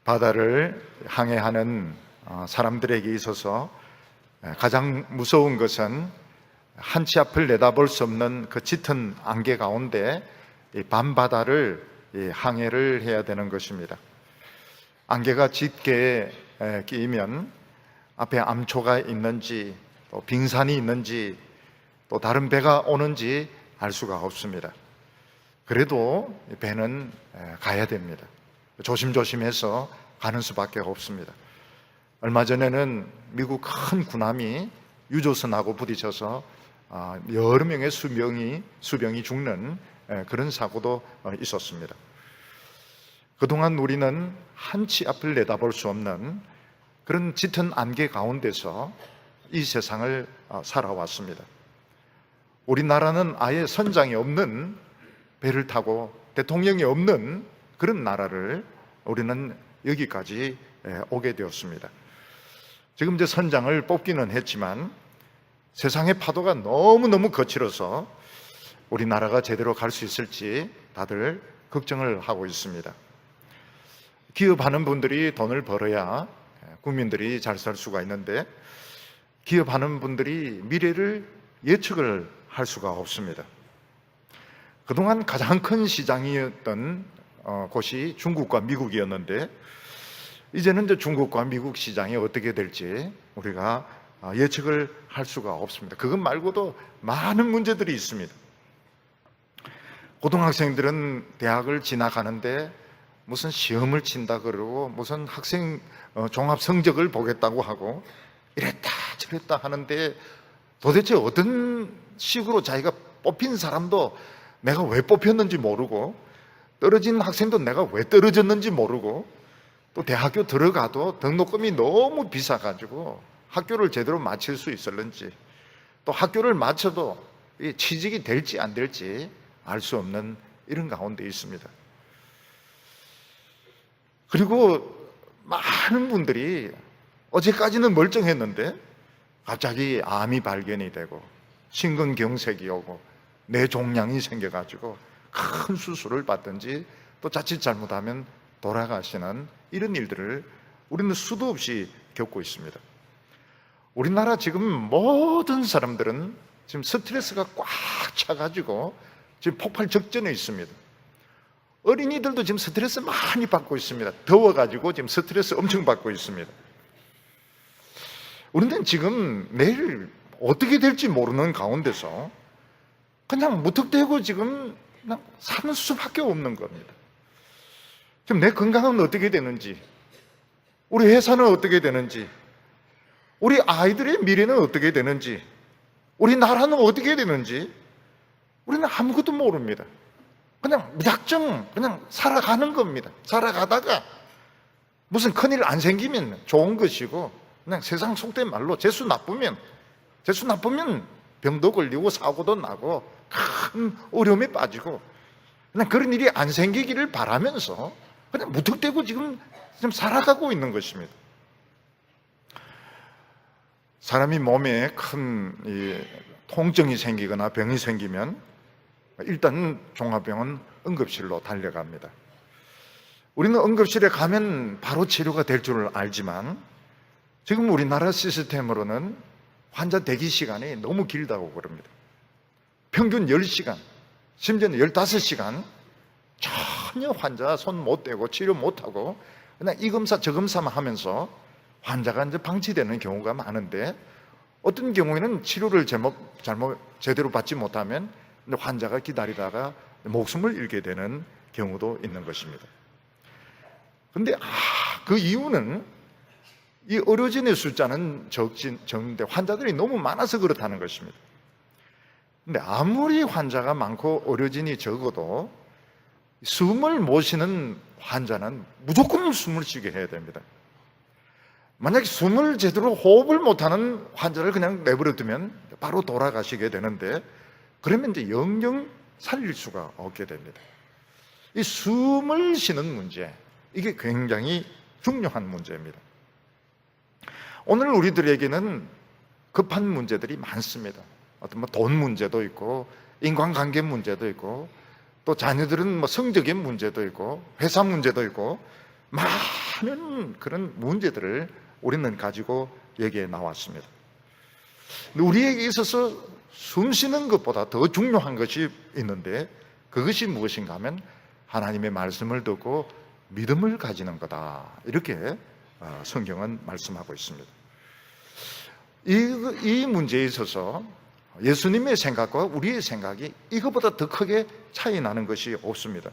바다를 항해하는 사람들에게 있어서 가장 무서운 것은 한 치 앞을 내다볼 수 없는 그 짙은 안개 가운데 밤바다를 항해를 해야 되는 것입니다. 안개가 짙게 끼면 앞에 암초가 있는지 또 빙산이 있는지 또 다른 배가 오는지 알 수가 없습니다. 그래도 배는 가야 됩니다. 조심조심해서 가는 수밖에 없습니다. 얼마 전에는 미국 큰 군함이 유조선하고 부딪혀서 여러 명의 수병이 죽는 그런 사고도 있었습니다. 그동안 우리는 한치 앞을 내다볼 수 없는 그런 짙은 안개 가운데서 이 세상을 살아왔습니다. 우리나라는 아예 선장이 없는 배를 타고 대통령이 없는 그런 나라를 우리는 여기까지 오게 되었습니다. 지금 이제 선장을 뽑기는 했지만 세상의 파도가 너무너무 거칠어서 우리나라가 제대로 갈 수 있을지 다들 걱정을 하고 있습니다. 기업하는 분들이 돈을 벌어야 국민들이 잘 살 수가 있는데 기업하는 분들이 미래를 예측을 할 수가 없습니다. 그동안 가장 큰 시장이었던 곳이 중국과 미국이었는데 이제는 이제 중국과 미국 시장이 어떻게 될지 우리가 예측을 할 수가 없습니다. 그것 말고도 많은 문제들이 있습니다. 고등학생들은 대학을 진학하는데 무슨 시험을 친다 그러고 무슨 학생 종합 성적을 보겠다고 하고 이랬다 저랬다 하는데 도대체 어떤 식으로 자기가 뽑힌 사람도 내가 왜 뽑혔는지 모르고 떨어진 학생도 내가 왜 떨어졌는지 모르고 또 대학교 들어가도 등록금이 너무 비싸가지고 학교를 제대로 마칠 수 있을는지 또 학교를 마쳐도 취직이 될지 안 될지 알 수 없는 이런 가운데 있습니다. 그리고 많은 분들이 어제까지는 멀쩡했는데 갑자기 암이 발견이 되고 심근경색이 오고 뇌종양이 생겨가지고 큰 수술을 받든지 또 자칫 잘못하면 돌아가시는 이런 일들을 우리는 수도 없이 겪고 있습니다. 우리나라 지금 모든 사람들은 지금 스트레스가 꽉 차가지고 지금 폭발 직전에 있습니다. 어린이들도 지금 스트레스 많이 받고 있습니다. 더워가지고 지금 스트레스 엄청 받고 있습니다. 우리는 지금 내일 어떻게 될지 모르는 가운데서 그냥 무턱대고 지금 그냥 사는 수밖에 없는 겁니다. 지금 내 건강은 어떻게 되는지, 우리 회사는 어떻게 되는지, 우리 아이들의 미래는 어떻게 되는지, 우리 나라는 어떻게 되는지 우리는 아무것도 모릅니다. 그냥 무작정 그냥 살아가는 겁니다. 살아가다가 무슨 큰일 안 생기면 좋은 것이고 그냥 세상 속된 말로 재수 나쁘면 병도 걸리고 사고도 나고 큰 어려움에 빠지고 그냥 그런 일이 안 생기기를 바라면서 그냥 무턱대고 지금 살아가고 있는 것입니다. 사람이 몸에 큰 통증이 생기거나 병이 생기면 일단 종합병원 응급실로 달려갑니다. 우리는 응급실에 가면 바로 치료가 될 줄 알지만 지금 우리나라 시스템으로는 환자 대기 시간이 너무 길다고 그럽니다. 평균 10시간, 심지어는 15시간 전혀 환자 손 못 대고 치료 못하고 그냥 이 검사 저 검사만 하면서 환자가 이제 방치되는 경우가 많은데 어떤 경우에는 치료를 잘못 제대로 받지 못하면 환자가 기다리다가 목숨을 잃게 되는 경우도 있는 것입니다. 그런데 그 이유는 이 의료진의 숫자는 적는데 환자들이 너무 많아서 그렇다는 것입니다. 그런데 아무리 환자가 많고 의료진이 적어도 숨을 못 쉬는 환자는 무조건 숨을 쉬게 해야 됩니다. 만약에 숨을 제대로 호흡을 못하는 환자를 그냥 내버려 두면 바로 돌아가시게 되는데 그러면 이제 영영 살릴 수가 없게 됩니다. 이 숨을 쉬는 문제, 이게 굉장히 중요한 문제입니다. 오늘 우리들에게는 급한 문제들이 많습니다. 어떤 돈 문제도 있고 인간관계 문제도 있고 또 자녀들은 성적인 문제도 있고 회사 문제도 있고 많은 그런 문제들을 우리는 가지고 여기에 나왔습니다. 우리에게 있어서 숨 쉬는 것보다 더 중요한 것이 있는데, 그것이 무엇인가 하면 하나님의 말씀을 듣고 믿음을 가지는 거다, 이렇게 성경은 말씀하고 있습니다. 이 문제에 있어서 예수님의 생각과 우리의 생각이 이것보다 더 크게 차이 나는 것이 없습니다.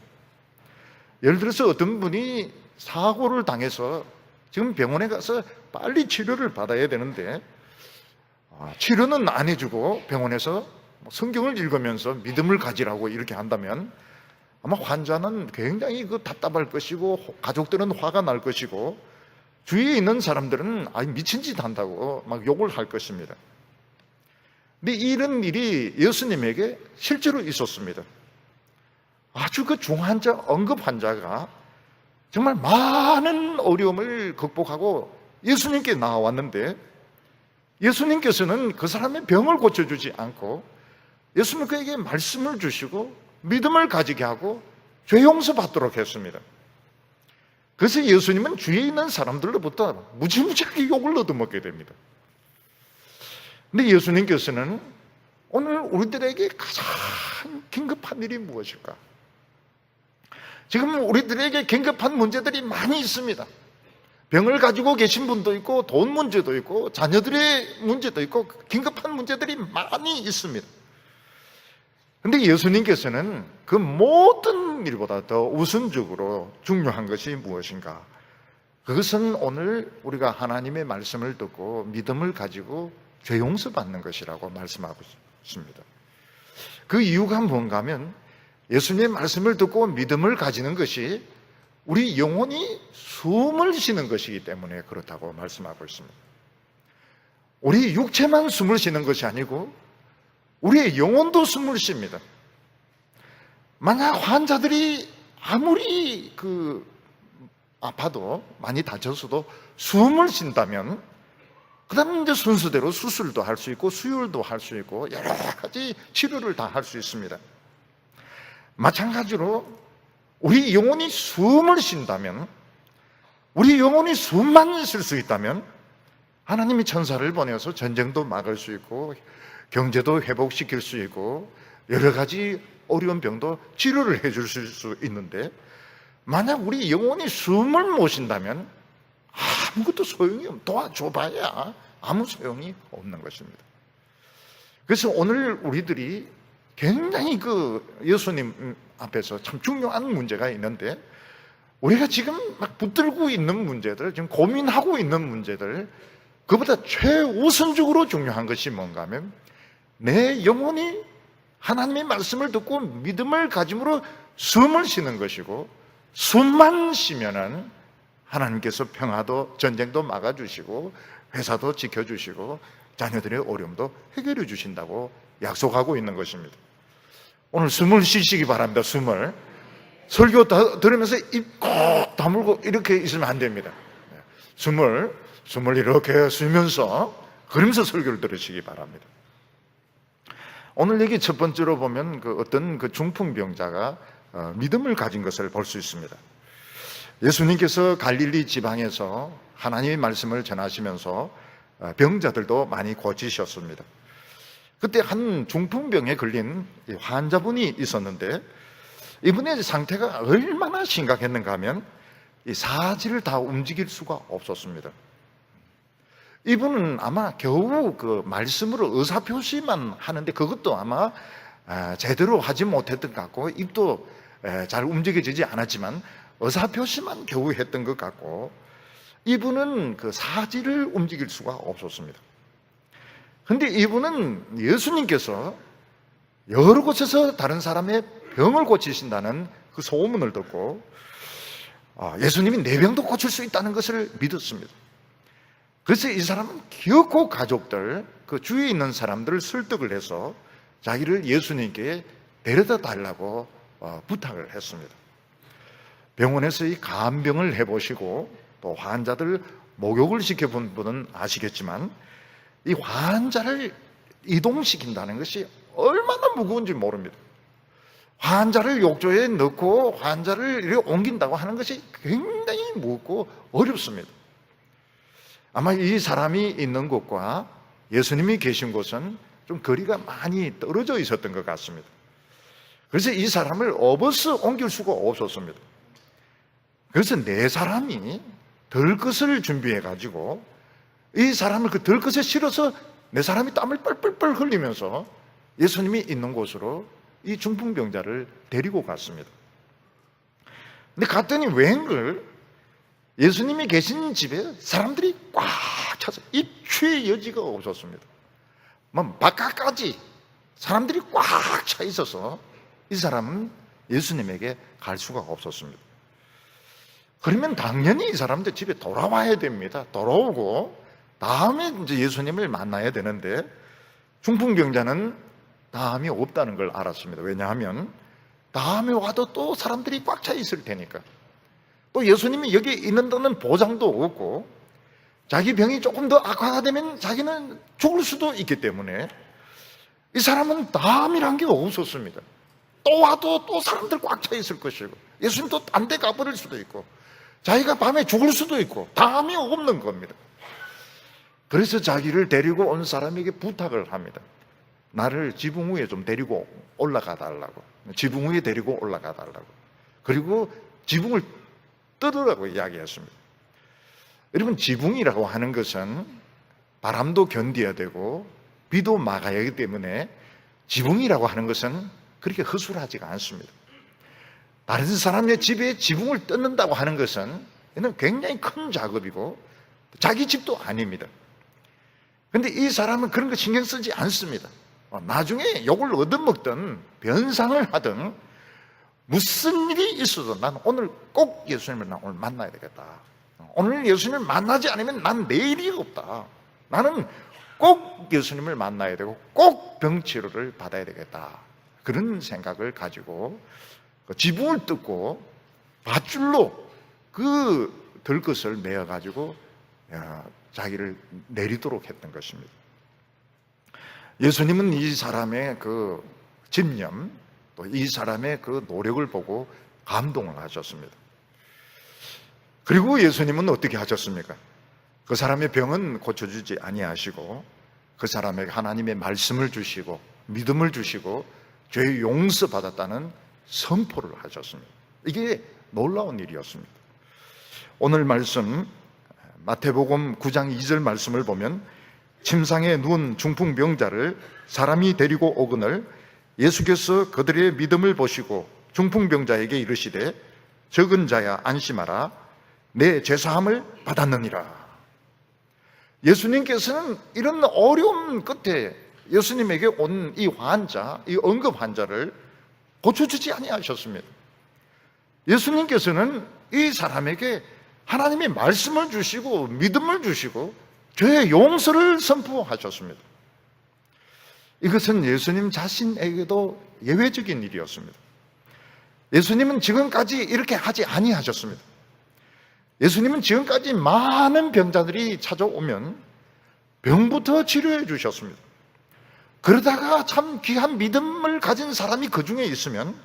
예를 들어서 어떤 분이 사고를 당해서 지금 병원에 가서 빨리 치료를 받아야 되는데 치료는 안 해주고 병원에서 성경을 읽으면서 믿음을 가지라고 이렇게 한다면 아마 환자는 굉장히 답답할 것이고, 가족들은 화가 날 것이고, 주위에 있는 사람들은 미친 짓 한다고 막 욕을 할 것입니다. 근데 이런 일이 예수님에게 실제로 있었습니다. 아주 중환자, 응급 환자가 정말 많은 어려움을 극복하고 예수님께 나왔는데, 예수님께서는 그 사람의 병을 고쳐주지 않고 예수님 그에게 말씀을 주시고 믿음을 가지게 하고 죄 용서 받도록 했습니다. 그래서 예수님은 주위에 있는 사람들로부터 무지무지하게 욕을 얻어먹게 됩니다. 근데 예수님께서는 오늘 우리들에게 가장 긴급한 일이 무엇일까? 지금 우리들에게 긴급한 문제들이 많이 있습니다. 병을 가지고 계신 분도 있고, 돈 문제도 있고, 자녀들의 문제도 있고, 긴급한 문제들이 많이 있습니다. 근데 예수님께서는 그 모든 일보다 더 우선적으로 중요한 것이 무엇인가? 그것은 오늘 우리가 하나님의 말씀을 듣고 믿음을 가지고 죄 용서 받는 것이라고 말씀하고 있습니다. 그 이유가 뭔가 하면 예수님의 말씀을 듣고 믿음을 가지는 것이 우리 영혼이 숨을 쉬는 것이기 때문에 그렇다고 말씀하고 있습니다. 우리 육체만 숨을 쉬는 것이 아니고 우리의 영혼도 숨을 쉽니다. 만약 환자들이 아무리 아파도, 많이 다쳤어도 숨을 쉰다면 그 다음에 이제 순서대로 수술도 할 수 있고 수혈도 할 수 있고 여러 가지 치료를 다 할 수 있습니다. 마찬가지로 우리 영혼이 숨을 쉰다면, 우리 영혼이 숨만 쉴 수 있다면 하나님이 천사를 보내서 전쟁도 막을 수 있고 경제도 회복시킬 수 있고 여러 가지 어려운 병도 치료를 해줄 수 있는데, 만약 우리 영혼이 숨을 못 쉰다면 아무것도 소용이 없는, 도와줘봐야 아무 소용이 없는 것입니다. 그래서 오늘 우리들이 굉장히 예수님 앞에서 참 중요한 문제가 있는데, 우리가 지금 막 붙들고 있는 문제들, 지금 고민하고 있는 문제들, 그보다 최우선적으로 중요한 것이 뭔가 하면 내 영혼이 하나님의 말씀을 듣고 믿음을 가짐으로 숨을 쉬는 것이고, 숨만 쉬면은 하나님께서 평화도 전쟁도 막아주시고 회사도 지켜주시고 자녀들의 어려움도 해결해 주신다고 약속하고 있는 것입니다. 오늘 숨을 쉬시기 바랍니다. 숨을. 설교 들으면서 입 꼭 다물고 이렇게 있으면 안 됩니다. 숨을 이렇게 쉬면서, 그러면서 설교를 들으시기 바랍니다. 오늘 여기 첫 번째로 보면 어떤 중풍병자가 믿음을 가진 것을 볼 수 있습니다. 예수님께서 갈릴리 지방에서 하나님의 말씀을 전하시면서 병자들도 많이 고치셨습니다. 그때 한 중풍병에 걸린 환자분이 있었는데, 이분의 상태가 얼마나 심각했는가 하면 이 사지를 다 움직일 수가 없었습니다. 이분은 아마 겨우 말씀으로 의사표시만 하는데 그것도 아마 제대로 하지 못했던 것 같고, 입도 잘 움직여지지 않았지만 의사표시만 겨우 했던 것 같고, 이분은 사지를 움직일 수가 없었습니다. 그런데 이분은 예수님께서 여러 곳에서 다른 사람의 병을 고치신다는 그 소문을 듣고 예수님이 내 병도 고칠 수 있다는 것을 믿었습니다. 그래서 이 사람은 기어코 가족들, 주위에 있는 사람들을 설득을 해서 자기를 예수님께 데려다 달라고 부탁을 했습니다. 병원에서 이 간병을 해보시고 또 환자들 목욕을 시켜본 분은 아시겠지만, 이 환자를 이동시킨다는 것이 얼마나 무거운지 모릅니다. 환자를 욕조에 넣고 환자를 이렇게 옮긴다고 하는 것이 굉장히 무겁고 어렵습니다. 아마 이 사람이 있는 곳과 예수님이 계신 곳은 좀 거리가 많이 떨어져 있었던 것 같습니다. 그래서 이 사람을 업어서 옮길 수가 없었습니다. 그래서 네 사람이 들것을 준비해가지고 이 사람을 그 들것에 실어서 네 사람이 땀을 뻘뻘뻘 흘리면서 예수님이 있는 곳으로 이 중풍병자를 데리고 갔습니다. 근데 갔더니 웬걸 예수님이 계신 집에 사람들이 꽉 차서 입추의 여지가 없었습니다. 바깥까지 사람들이 꽉 차 있어서 이 사람은 예수님에게 갈 수가 없었습니다. 그러면 당연히 이 사람들 집에 돌아와야 됩니다. 돌아오고 다음에 이제 예수님을 만나야 되는데 중풍병자는 다음이 없다는 걸 알았습니다. 왜냐하면 다음에 와도 또 사람들이 꽉 차 있을 테니까. 또 예수님이 여기 있는다는 보장도 없고 자기 병이 조금 더 악화가 되면 자기는 죽을 수도 있기 때문에 이 사람은 다음이란 게 없었습니다. 또 와도 또 사람들 꽉 차 있을 것이고 예수님도 딴 데 가버릴 수도 있고 자기가 밤에 죽을 수도 있고 다음이 없는 겁니다. 그래서 자기를 데리고 온 사람에게 부탁을 합니다. 나를 지붕 위에 좀 데리고 올라가 달라고. 지붕 위에 데리고 올라가 달라고. 그리고 지붕을 뜯으라고 이야기했습니다. 여러분, 지붕이라고 하는 것은 바람도 견뎌야 되고 비도 막아야 하기 때문에 지붕이라고 하는 것은 그렇게 허술하지가 않습니다. 다른 사람의 집에 지붕을 뜯는다고 하는 것은 이는 굉장히 큰 작업이고 자기 집도 아닙니다. 그런데 이 사람은 그런 거 신경 쓰지 않습니다. 나중에 욕을 얻어먹든 변상을 하든 무슨 일이 있어도 난 오늘 꼭 예수님을 나 오늘 만나야 되겠다. 오늘 예수님을 만나지 않으면 난 내일이 없다. 나는 꼭 예수님을 만나야 되고 꼭 병치료를 받아야 되겠다. 그런 생각을 가지고 지붕을 뜯고 밧줄로 그 들것을 메어가지고 자기를 내리도록 했던 것입니다. 예수님은 이 사람의 그 집념, 또 이 사람의 그 노력을 보고 감동을 하셨습니다. 그리고 예수님은 어떻게 하셨습니까? 그 사람의 병은 고쳐주지 아니하시고 그 사람에게 하나님의 말씀을 주시고 믿음을 주시고 죄의 용서받았다는 선포를 하셨습니다. 이게 놀라운 일이었습니다. 오늘 말씀 마태복음 9장 2절 말씀을 보면 침상에 누운 중풍병자를 사람이 데리고 오거늘 예수께서 그들의 믿음을 보시고 중풍병자에게 이르시되 적은 자야 안심하라 내 죄사함을 받았느니라. 예수님께서는 이런 어려움 끝에 예수님에게 온 이 환자, 이 응급 환자를 고쳐주지 아니하셨습니다. 예수님께서는 이 사람에게 하나님의 말씀을 주시고 믿음을 주시고 죄의 용서를 선포하셨습니다. 이것은 예수님 자신에게도 예외적인 일이었습니다. 예수님은 지금까지 이렇게 하지 아니하셨습니다. 예수님은 지금까지 많은 병자들이 찾아오면 병부터 치료해 주셨습니다. 그러다가 참 귀한 믿음을 가진 사람이 그 중에 있으면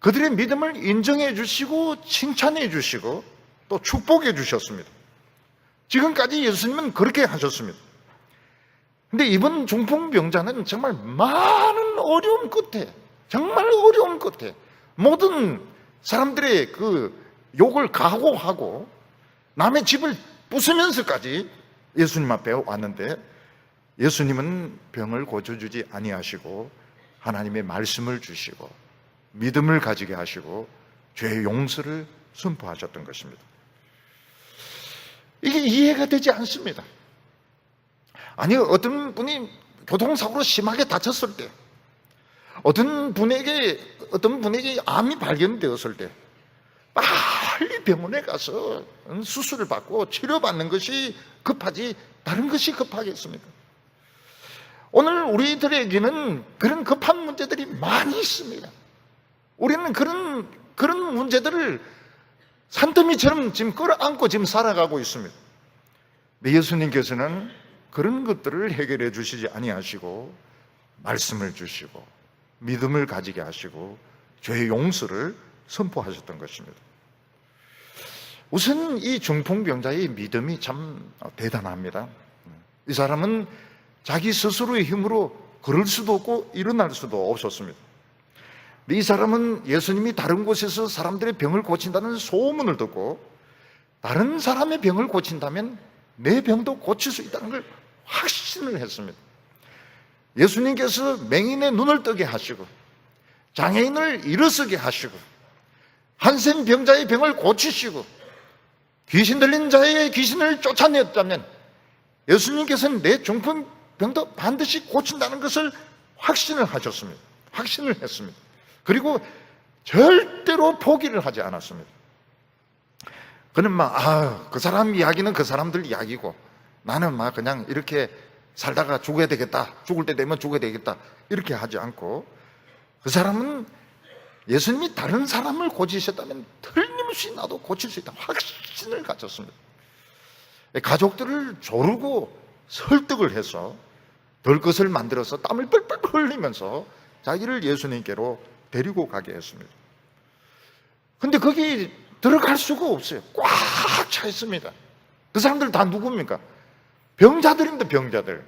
그들의 믿음을 인정해 주시고 칭찬해 주시고 또 축복해 주셨습니다. 지금까지 예수님은 그렇게 하셨습니다. 근데 이번 중풍병자는 정말 많은 어려움 끝에, 정말 어려움 끝에 모든 사람들의 그 욕을 각오하고 남의 집을 부수면서까지 예수님 앞에 왔는데 예수님은 병을 고쳐주지 아니하시고 하나님의 말씀을 주시고 믿음을 가지게 하시고 죄의 용서를 선포하셨던 것입니다. 이게 이해가 되지 않습니다. 아니, 어떤 분이 교통사고로 심하게 다쳤을 때, 어떤 분에게 암이 발견되었을 때 빨리 병원에 가서 수술을 받고 치료받는 것이 급하지 다른 것이 급하겠습니까? 오늘 우리들에게는 그런 급한 문제들이 많이 있습니다. 우리는 그런 문제들을 산더미처럼 지금 끌어안고 지금 살아가고 있습니다. 근데 예수님께서는 그런 것들을 해결해 주시지 아니하시고 말씀을 주시고 믿음을 가지게 하시고 죄의 용서를 선포하셨던 것입니다. 우선 이 중풍병자의 믿음이 참 대단합니다. 이 사람은 자기 스스로의 힘으로 걸을 수도 없고 일어날 수도 없었습니다. 이 사람은 예수님이 다른 곳에서 사람들의 병을 고친다는 소문을 듣고 다른 사람의 병을 고친다면 내 병도 고칠 수 있다는 걸 확신을 했습니다. 예수님께서 맹인의 눈을 뜨게 하시고 장애인을 일어서게 하시고 한센 병자의 병을 고치시고 귀신 들린 자의 귀신을 쫓아냈다면 예수님께서는 내 중풍병도 반드시 고친다는 것을 확신을 하셨습니다. 확신을 했습니다. 그리고 절대로 포기를 하지 않았습니다. 그는 그 사람 이야기는 그 사람들 이야기고 나는 그냥 이렇게 살다가 죽어야 되겠다. 죽을 때 되면 죽어야 되겠다. 이렇게 하지 않고 그 사람은 예수님이 다른 사람을 고치셨다면 틀림없이 나도 고칠 수 있다. 확신을 가졌습니다. 가족들을 조르고 설득을 해서 될 것을 만들어서 땀을 뻘뻘 흘리면서 자기를 예수님께로 데리고 가게 했습니다. 근데 거기 들어갈 수가 없어요. 꽉 차 있습니다. 그 사람들 다 누굽니까? 병자들입니다. 병자들.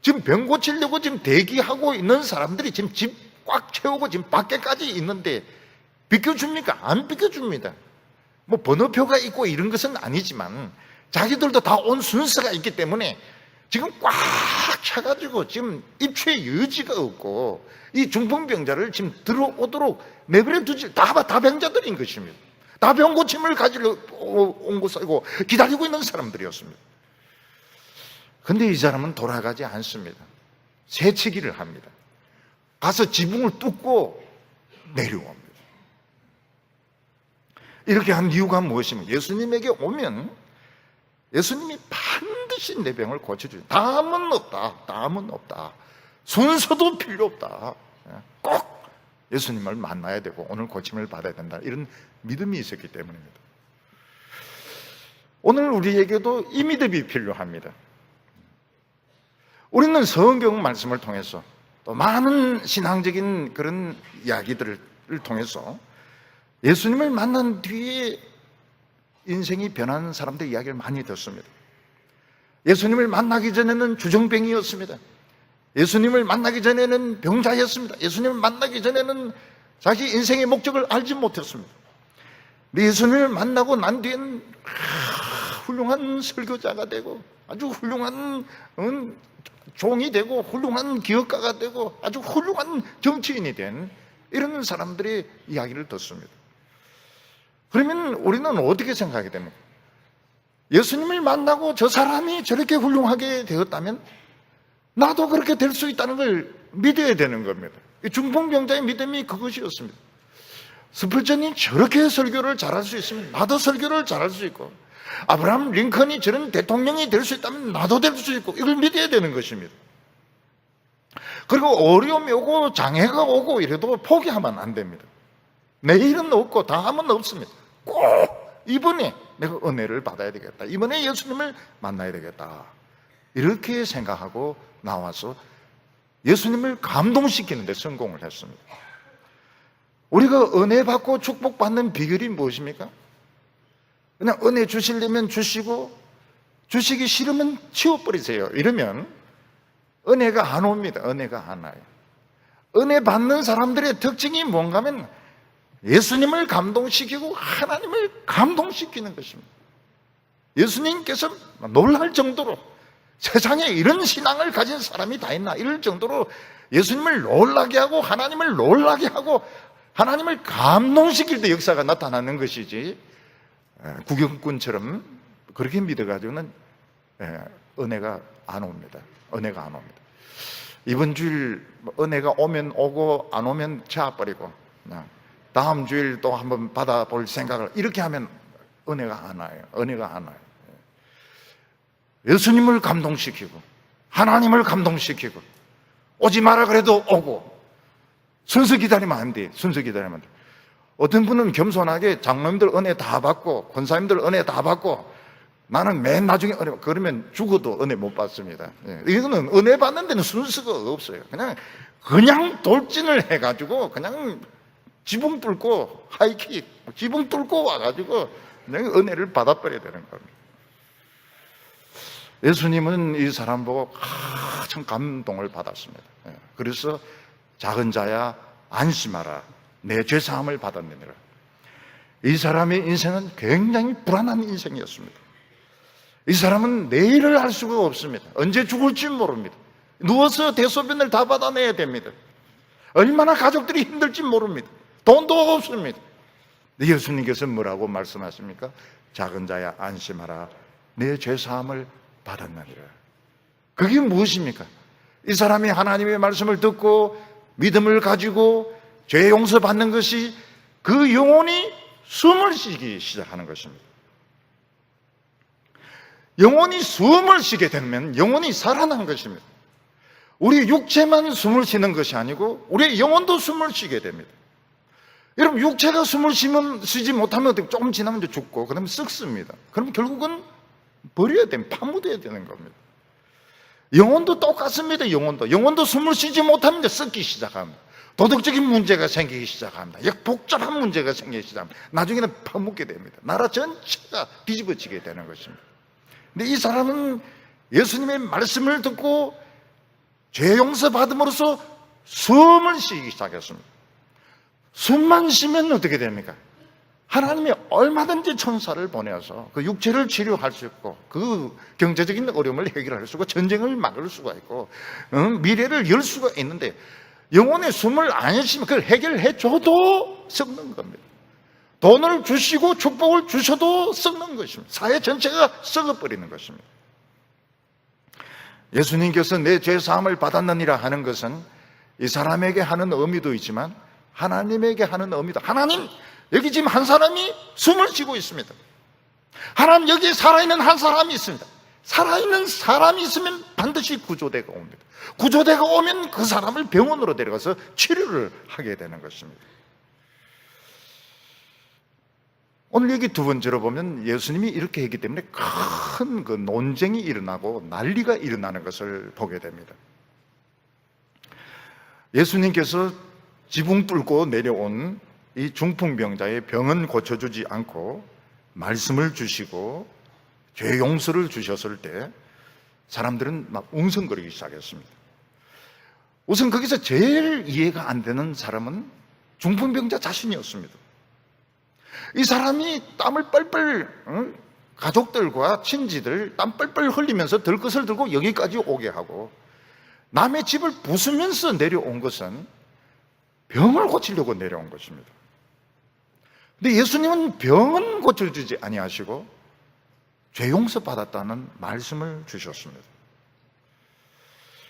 지금 병 고치려고 지금 대기하고 있는 사람들이 지금 집 꽉 채우고 지금 밖에까지 있는데 비켜줍니까? 안 비켜줍니다. 번호표가 있고 이런 것은 아니지만 자기들도 다 온 순서가 있기 때문에 지금 꽉 차가지고 지금 입추의 여지가 없고 이 중풍병자를 지금 들어오도록 내버려 두지 다 병자들인 것입니다. 다 병고침을 가지러 온 것이고 기다리고 있는 사람들이었습니다. 근데 이 사람은 돌아가지 않습니다. 새치기를 합니다. 가서 지붕을 뚫고 내려옵니다. 이렇게 한 이유가 무엇이면 예수님에게 오면 예수님이 반드시 내 병을 고쳐주죠. 다음은 없다. 순서도 필요 없다. 꼭 예수님을 만나야 되고 오늘 고침을 받아야 된다. 이런 믿음이 있었기 때문입니다. 오늘 우리에게도 이 믿음이 필요합니다. 우리는 성경 말씀을 통해서 또 많은 신앙적인 그런 이야기들을 통해서 예수님을 만난 뒤에 인생이 변한 사람들의 이야기를 많이 듣습니다. 예수님을 만나기 전에는 주정뱅이였습니다. 예수님을 만나기 전에는 병자였습니다. 예수님을 만나기 전에는 자기 인생의 목적을 알지 못했습니다. 예수님을 만나고 난 뒤에는 훌륭한 설교자가 되고 아주 훌륭한 종이 되고 훌륭한 기업가가 되고 아주 훌륭한 정치인이 된 이런 사람들의 이야기를 듣습니다. 그러면 우리는 어떻게 생각하게 됩니까? 예수님을 만나고 저 사람이 저렇게 훌륭하게 되었다면 나도 그렇게 될 수 있다는 걸 믿어야 되는 겁니다. 중풍병자의 믿음이 그것이었습니다. 스펄전이 저렇게 설교를 잘할 수 있으면 나도 설교를 잘할 수 있고 아브라함 링컨이 저런 대통령이 될 수 있다면 나도 될 수 있고 이걸 믿어야 되는 것입니다. 그리고 어려움이 오고 장애가 오고 이래도 포기하면 안 됩니다. 내일은 없고 다음은 없습니다. 꼭 이번에 내가 은혜를 받아야 되겠다. 이번에 예수님을 만나야 되겠다. 이렇게 생각하고 나와서 예수님을 감동시키는 데 성공을 했습니다. 우리가 은혜 받고 축복받는 비결이 무엇입니까? 그냥 은혜 주시려면 주시고 주시기 싫으면 치워버리세요. 이러면 은혜가 안 옵니다. 은혜가 안 와요. 은혜 받는 사람들의 특징이 뭔가 하면 예수님을 감동시키고 하나님을 감동시키는 것입니다. 예수님께서 놀랄 정도로 세상에 이런 신앙을 가진 사람이 다 있나 이럴 정도로 예수님을 놀라게 하고 하나님을 놀라게 하고 하나님을 감동시킬 때 역사가 나타나는 것이지 구경꾼처럼 그렇게 믿어가지고는 은혜가 안 옵니다. 은혜가 안 옵니다. 이번 주일 은혜가 오면 오고 안 오면 채워버리고 다음 주일 또 한번 받아볼 생각을 이렇게 하면 은혜가 안 와요. 은혜가 안 와요. 예수님을 감동시키고 하나님을 감동시키고 오지 마라 그래도 오고 순서 기다리면 안 돼. 순서 기다리면 안 돼. 어떤 분은 겸손하게 장로님들 은혜 다 받고 권사님들 은혜 다 받고 나는 맨 나중에 은혜 그러면 죽어도 은혜 못 받습니다. 이거는 은혜 받는 데는 순서가 없어요. 그냥 돌진을 해가지고 그냥 지붕 뚫고 하이킥, 지붕 뚫고 와가지고 내가 은혜를 받아버려야 되는 겁니다. 예수님은 이 사람 보고 참 감동을 받았습니다. 그래서 작은 자야 안심하라, 내 죄사함을 받았느니라. 이 사람의 인생은 굉장히 불안한 인생이었습니다. 이 사람은 내일을 알 수가 없습니다. 언제 죽을지 모릅니다. 누워서 대소변을 다 받아내야 됩니다. 얼마나 가족들이 힘들지 모릅니다. 돈도 없습니다. 예수님께서 뭐라고 말씀하십니까? 작은 자야 안심하라, 내 죄사함을 받았느니라. 그게 무엇입니까? 이 사람이 하나님의 말씀을 듣고 믿음을 가지고 죄 용서받는 것이 그 영혼이 숨을 쉬기 시작하는 것입니다. 영혼이 숨을 쉬게 되면 영혼이 살아난 것입니다. 우리 육체만 숨을 쉬는 것이 아니고 우리의 영혼도 숨을 쉬게 됩니다. 여러분, 육체가 숨을 쉬지 못하면 조금 지나면 이제 죽고 그다음에 썩습니다. 그럼 결국은 버려야 됩니다. 파묻어야 되는 겁니다. 영혼도 똑같습니다. 영혼도 숨을 쉬지 못하면 이제 썩기 시작합니다. 도덕적인 문제가 생기기 시작합니다. 복잡한 문제가 생기기 시작합니다. 나중에는 파묻게 됩니다. 나라 전체가 뒤집어지게 되는 것입니다. 근데 이 사람은 예수님의 말씀을 듣고 죄 용서받음으로써 숨을 쉬기 시작했습니다. 숨만 쉬면 어떻게 됩니까? 하나님이 얼마든지 천사를 보내서 그 육체를 치료할 수 있고 그 경제적인 어려움을 해결할 수 있고 전쟁을 막을 수가 있고 미래를 열 수가 있는데, 영혼의 숨을 안 쉬면 그걸 해결해 줘도 썩는 겁니다. 돈을 주시고 축복을 주셔도 썩는 것입니다. 사회 전체가 썩어버리는 것입니다. 예수님께서 내 죄사함을 받았느니라 하는 것은 이 사람에게 하는 의미도 있지만 하나님에게 하는 의미도, 하나님, 여기 지금 한 사람이 숨을 쉬고 있습니다. 하나님, 여기에 살아있는 한 사람이 있습니다. 살아있는 사람이 있으면 반드시 구조대가 옵니다. 구조대가 오면 그 사람을 병원으로 데려가서 치료를 하게 되는 것입니다. 오늘 여기 두 번째로 보면 예수님이 이렇게 했기 때문에 큰 그 논쟁이 일어나고 난리가 일어나는 것을 보게 됩니다. 예수님께서 지붕 뚫고 내려온 이 중풍병자의 병은 고쳐주지 않고 말씀을 주시고 죄 용서를 주셨을 때 사람들은 막 웅성거리기 시작했습니다. 우선 거기서 제일 이해가 안 되는 사람은 중풍병자 자신이었습니다. 이 사람이 땀을 뻘뻘, 가족들과 친지들 땀 뻘뻘 흘리면서 들것을 들고 여기까지 오게 하고 남의 집을 부수면서 내려온 것은 병을 고치려고 내려온 것입니다. 근데 예수님은 병은 고쳐주지 아니하시고 죄 용서 받았다는 말씀을 주셨습니다.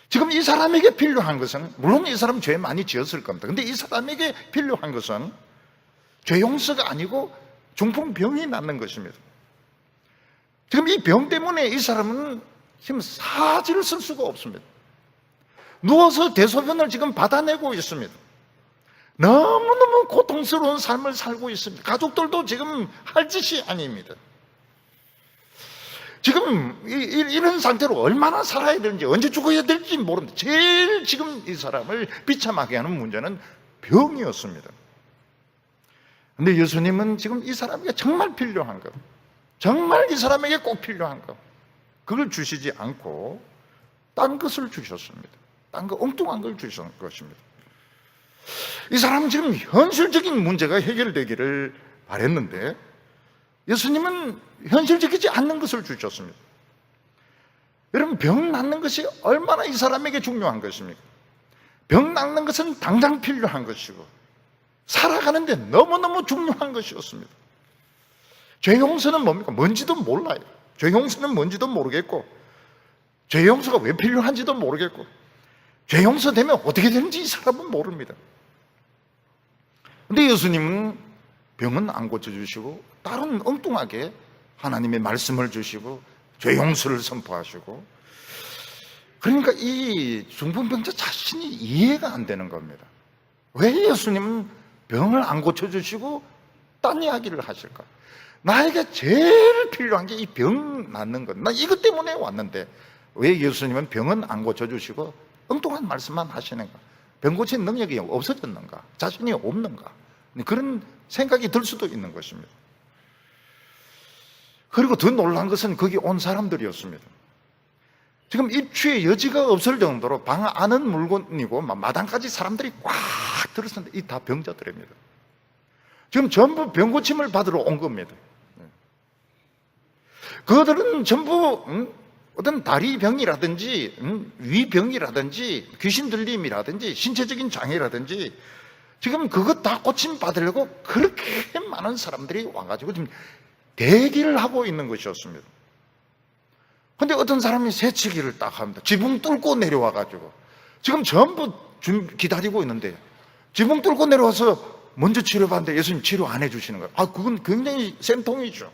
지금 이 사람에게 필요한 것은, 물론 이 사람 죄 많이 지었을 겁니다. 근데 이 사람에게 필요한 것은 죄 용서가 아니고 중풍병이 낫는 것입니다. 지금 이 병 때문에 이 사람은 지금 사지를 쓸 수가 없습니다. 누워서 대소변을 지금 받아내고 있습니다. 너무너무 고통스러운 삶을 살고 있습니다. 가족들도 지금 할 짓이 아닙니다. 지금 이런 상태로 얼마나 살아야 되는지, 언제 죽어야 될지 모릅니다. 제일 지금 이 사람을 비참하게 하는 문제는 병이었습니다. 근데 예수님은 지금 이 사람에게 정말 필요한 것, 정말 이 사람에게 꼭 필요한 것, 그걸 주시지 않고 딴 것을 주셨습니다. 딴 거, 엉뚱한 걸 주신 것입니다. 이 사람은 지금 현실적인 문제가 해결되기를 바랬는데 예수님은 현실적이지 않는 것을 주셨습니다. 여러분, 병 낫는 것이 얼마나 이 사람에게 중요한 것입니까? 병 낫는 것은 당장 필요한 것이고 살아가는데 너무너무 중요한 것이었습니다. 죄 용서는 뭡니까? 뭔지도 몰라요. 죄 용서는 뭔지도 모르겠고 죄 용서가 왜 필요한지도 모르겠고 죄 용서되면 어떻게 되는지 이 사람은 모릅니다. 근데 예수님은 병은 안 고쳐주시고 다른 엉뚱하게 하나님의 말씀을 주시고 죄 용서를 선포하시고, 그러니까 이 중풍병자 자신이 이해가 안 되는 겁니다. 왜 예수님은 병을 안 고쳐주시고 딴 이야기를 하실까? 나에게 제일 필요한 게 이 병 낫는 것, 나 이것 때문에 왔는데 왜 예수님은 병은 안 고쳐주시고 엉뚱한 말씀만 하시는가? 병 고치는 능력이 없어졌는가? 자신이 없는가? 그런 생각이 들 수도 있는 것입니다. 그리고 더 놀란 것은 거기 온 사람들이었습니다. 지금 입추의 여지가 없을 정도로 방 안은 물건이고 마당까지 사람들이 꽉 들었었는데 이 다 병자들입니다. 지금 전부 병 고침을 받으러 온 겁니다. 그들은 전부 어떤 다리 병이라든지 위병이라든지 귀신 들림이라든지 신체적인 장애라든지 지금 그것 다 고침 받으려고 그렇게 많은 사람들이 와가지고 지금 대기를 하고 있는 것이었습니다. 근데 어떤 사람이 새치기를 딱 합니다. 지붕 뚫고 내려와가지고 지금 전부 기다리고 있는데 지붕 뚫고 내려와서 먼저 치료받는데 예수님 치료 안 해주시는 거예요. 그건 굉장히 쌤통이죠.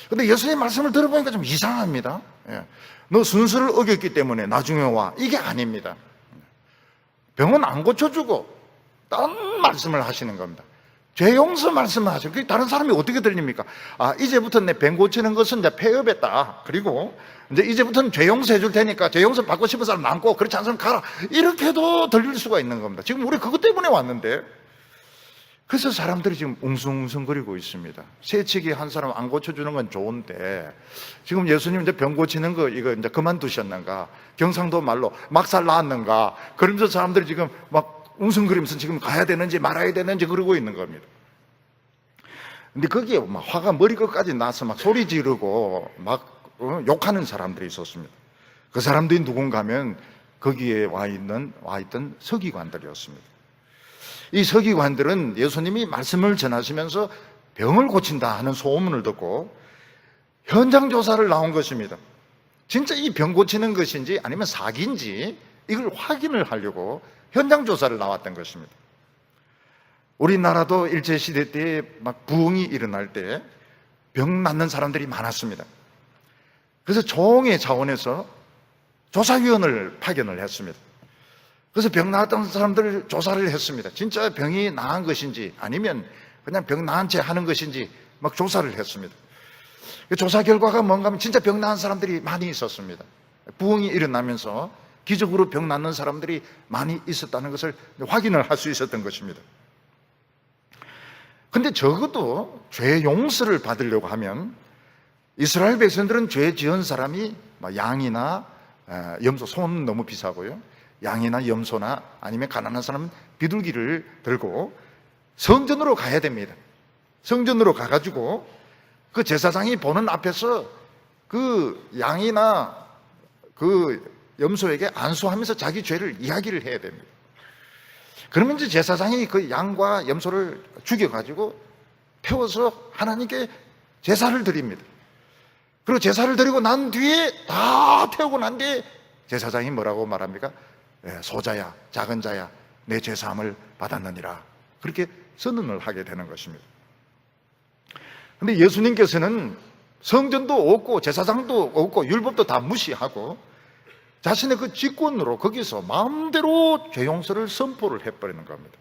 근데 예수님 말씀을 들어보니까 좀 이상합니다. 너 순서를 어겼기 때문에 나중에 와. 이게 아닙니다. 병은 안 고쳐주고 딴 말씀을 하시는 겁니다. 죄 용서 말씀을 하죠. 그게 다른 사람이 어떻게 들립니까? 이제부터 내 병 고치는 것은 이제 폐업했다. 그리고 이제 이제부터는 죄 용서해 줄 테니까 죄 용서 받고 싶은 사람 남고 그렇지 않으면 가라. 이렇게도 들릴 수가 있는 겁니다. 지금 우리 그것 때문에 왔는데 그래서 사람들이 지금 웅성웅성거리고 있습니다. 새치기 한 사람 안 고쳐주는 건 좋은데 지금 예수님 이제 병 고치는 거 이거 이제 그만두셨는가? 경상도 말로 막살 나왔는가? 그러면서 사람들이 지금 막 웅성거리면서 지금 가야 되는지 말아야 되는지 그러고 있는 겁니다. 근데 거기에 막 화가 머리끝까지 나서 막 소리 지르고 막 욕하는 사람들이 있었습니다. 그 사람들이 누군가 하면 거기에 와 있던 서기관들이었습니다. 이 서기관들은 예수님이 말씀을 전하시면서 병을 고친다 하는 소문을 듣고 현장 조사를 나온 것입니다. 진짜 이 병 고치는 것인지 아니면 사기인지 이걸 확인을 하려고 현장 조사를 나왔던 것입니다. 우리나라도 일제시대 때 막 부흥이 일어날 때 병 낫는 사람들이 많았습니다. 그래서 종의 차원에서 조사위원을 파견을 했습니다. 그래서 병 나았던 사람들을 조사를 했습니다. 진짜 병이 나은 것인지 아니면 그냥 병 나은 채 하는 것인지 막 조사를 했습니다. 조사 결과가 뭔가 하면 진짜 병 나은 사람들이 많이 있었습니다. 부흥이 일어나면서 기적으로 병 낫는 사람들이 많이 있었다는 것을 확인을 할 수 있었던 것입니다. 근데 적어도 죄 용서를 받으려고 하면 이스라엘 백성들은 죄 지은 사람이 양이나 염소, 소는 너무 비싸고요. 양이나 염소나 아니면 가난한 사람은 비둘기를 들고 성전으로 가야 됩니다. 성전으로 가가지고 그 제사장이 보는 앞에서 그 양이나 그 염소에게 안수하면서 자기 죄를 이야기를 해야 됩니다. 그러면 이제 제사장이 그 양과 염소를 죽여가지고 태워서 하나님께 제사를 드립니다. 그리고 제사를 드리고 난 뒤에 다 태우고 난 뒤에 제사장이 뭐라고 말합니까? 소자야, 작은 자야, 내 죄사함을 받았느니라. 그렇게 선언을 하게 되는 것입니다. 그런데 예수님께서는 성전도 없고 제사장도 없고 율법도 다 무시하고 자신의 그 직권으로 거기서 마음대로 죄 용서를 선포를 해버리는 겁니다.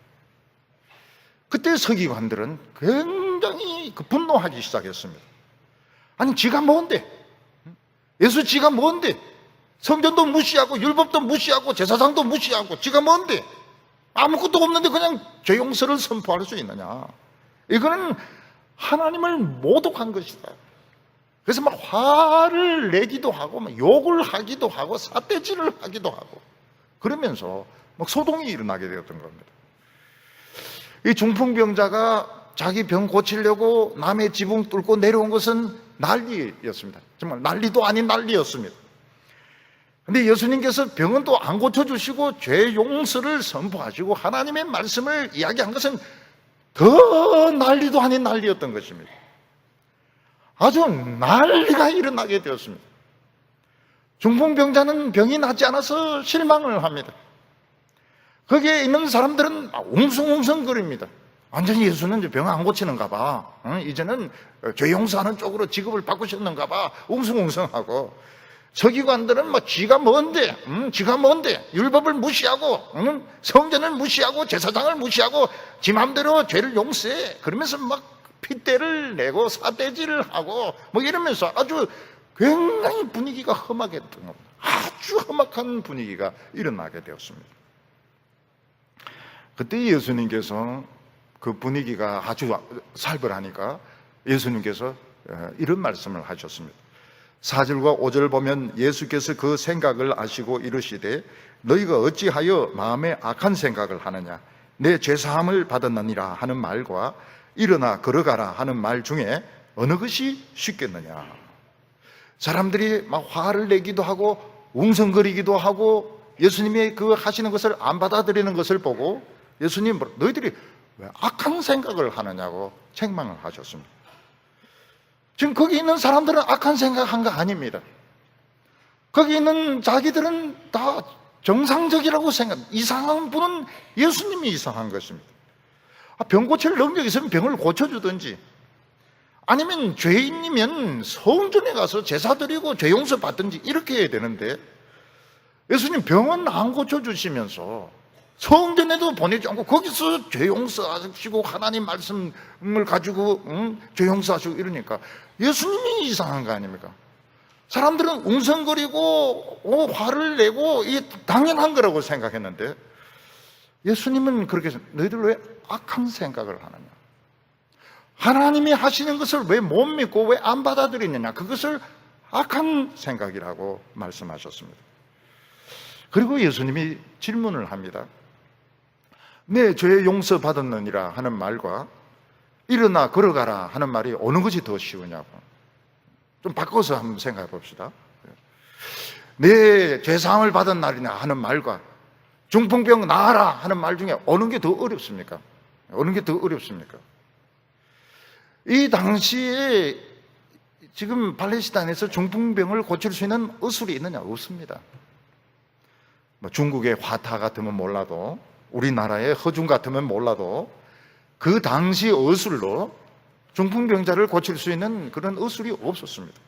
그때 서기관들은 굉장히 분노하기 시작했습니다. 아니 지가 뭔데? 예수 지가 뭔데? 성전도 무시하고 율법도 무시하고 제사장도 무시하고 지가 뭔데? 아무것도 없는데 그냥 죄 용서를 선포할 수 있느냐? 이거는 하나님을 모독한 것이다. 그래서 막 화를 내기도 하고 막 욕을 하기도 하고 삿대질을 하기도 하고 그러면서 막 소동이 일어나게 되었던 겁니다. 이 중풍병자가 자기 병 고치려고 남의 지붕 뚫고 내려온 것은 난리였습니다. 정말 난리도 아닌 난리였습니다. 근데 예수님께서 병은 또 안 고쳐주시고 죄 용서를 선포하시고 하나님의 말씀을 이야기한 것은 더 난리도 아닌 난리였던 것입니다. 아주 난리가 일어나게 되었습니다. 중풍병자는 병이 낫지 않아서 실망을 합니다. 거기에 있는 사람들은 웅성웅성거립니다. 완전히 예수는 병 안 고치는가 봐. 이제는 죄 용서하는 쪽으로 직업을 바꾸셨는가 봐. 웅성웅성하고. 서기관들은 지가 뭔데, 지가 뭔데, 율법을 무시하고, 성전을 무시하고, 제사장을 무시하고, 지 맘대로 죄를 용서해. 그러면서 막 핏대를 내고 사대질을 하고, 이러면서 아주 굉장히 분위기가 험하게 됐던 겁니다. 아주 험악한 분위기가 일어나게 되었습니다. 그때 예수님께서 그 분위기가 아주 살벌하니까 예수님께서 이런 말씀을 하셨습니다. 4절과 5절 보면 예수께서 그 생각을 아시고 이르시되 너희가 어찌하여 마음에 악한 생각을 하느냐, 내 죄사함을 받았느니라 하는 말과 일어나 걸어가라 하는 말 중에 어느 것이 쉽겠느냐. 사람들이 막 화를 내기도 하고 웅성거리기도 하고 예수님이 그 하시는 것을 안 받아들이는 것을 보고 예수님, 너희들이 왜 악한 생각을 하느냐고 책망을 하셨습니다. 지금 거기 있는 사람들은 악한 생각한 거 아닙니다. 거기 있는 자기들은 다 정상적이라고 이상한 분은 예수님이 이상한 것입니다. 병 고칠 능력이 있으면 병을 고쳐주든지, 아니면 죄인이면 성전에 가서 제사 드리고 죄 용서 받든지 이렇게 해야 되는데, 예수님 병은 안 고쳐주시면서 성전에도 보내지 않고 거기서 죄 용서하시고 하나님 말씀을 가지고 죄 용서하시고 이러니까 예수님이 이상한 거 아닙니까? 사람들은 웅성거리고 화를 내고 이게 당연한 거라고 생각했는데 예수님은 그렇게 해서 너희들 왜 악한 생각을 하느냐, 하나님이 하시는 것을 왜 못 믿고 왜 안 받아들이느냐, 그것을 악한 생각이라고 말씀하셨습니다. 그리고 예수님이 질문을 합니다. 내 죄 용서 받았느니라 하는 말과 일어나 걸어가라 하는 말이 어느 것이 더 쉬우냐고. 좀 바꿔서 한번 생각해 봅시다. 내 죄사함을 받은 날이나 하는 말과 중풍병 나아라 하는 말 중에 어느 게 더 어렵습니까? 어느 게 더 어렵습니까? 이 당시에 지금 팔레스타인에서 중풍병을 고칠 수 있는 의술이 있느냐? 없습니다. 중국의 화타 같으면 몰라도, 우리나라의 허중 같으면 몰라도 그 당시 의술로 중풍병자를 고칠 수 있는 그런 의술이 없었습니다.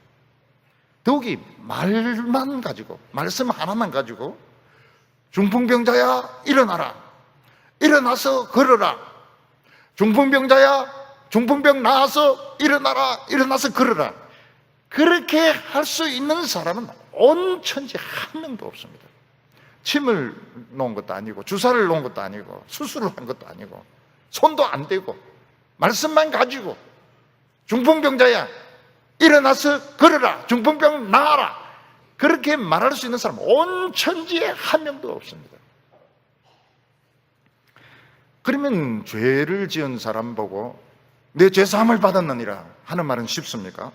더욱이 말만 가지고, 말씀 하나만 가지고 중풍병자야 일어나라, 일어나서 걸어라, 중풍병자야 중풍병 나아서 일어나라, 일어나서 걸어라, 그렇게 할 수 있는 사람은 온 천지 한 명도 없습니다. 침을 놓은 것도 아니고 주사를 놓은 것도 아니고 수술을 한 것도 아니고 손도 안 대고 말씀만 가지고 중풍병자야 일어나서 걸어라, 중풍병 나아라, 그렇게 말할 수 있는 사람 온 천지에 한 명도 없습니다. 그러면 죄를 지은 사람 보고 내 죄사함을 받았느니라 하는 말은 쉽습니까?